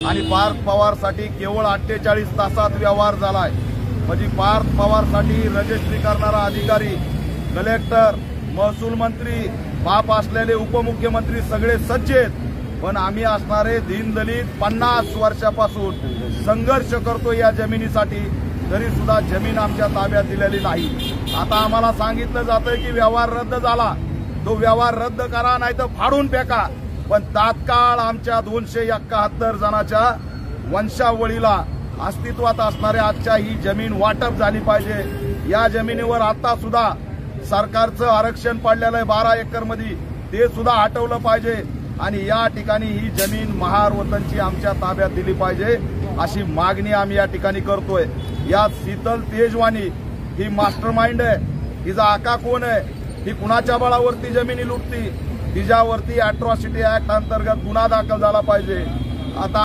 आणि पार्थ पवारसाठी केवळ 48 तासात व्यवहार झालाय। म्हणजे पार्थ पवारसाठी रजिस्ट्री करणारा अधिकारी, कलेक्टर, महसूल मंत्री, बाप असलेले उपमुख्यमंत्री सगळे सज्ज आहेत। पण आम्ही असणारे दीनदलित 50 वर्षापासून संघर्ष करतो या जमिनीसाठी, तरी सुद्धा जमीन आमच्या ताब्यात दिलेली नाही। आता आम्हाला सांगितलं जातंय की व्यवहार रद्द झाला, तो व्यवहार रद्द करा नाही तर फाडून फेका। पण तात्काळ आमच्या 271 जणांच्या वंशावळीला अस्तित्वात असणाऱ्या आजच्या ही जमीन वाटप झाली पाहिजे। या जमिनीवर आता सुद्धा सरकारचं आरक्षण पडलेलं आहे 12 एकर मध्ये, ते सुद्धा हटवलं पाहिजे आणि या ठिकाणी ही जमीन महार वतनची आमच्या ताब्यात दिली पाहिजे, अशी मागणी आम्ही या ठिकाणी करतोय। या शीतल तेजवानी ही मास्टरमाइंड आहे, हिचा आका कोण आहे, ही कुणाच्या बळावरती जमिनी लुटती, तिच्यावरती अॅट्रॉसिटी ऍक्ट अंतर्गत गुन्हा दाखल झाला पाहिजे। आता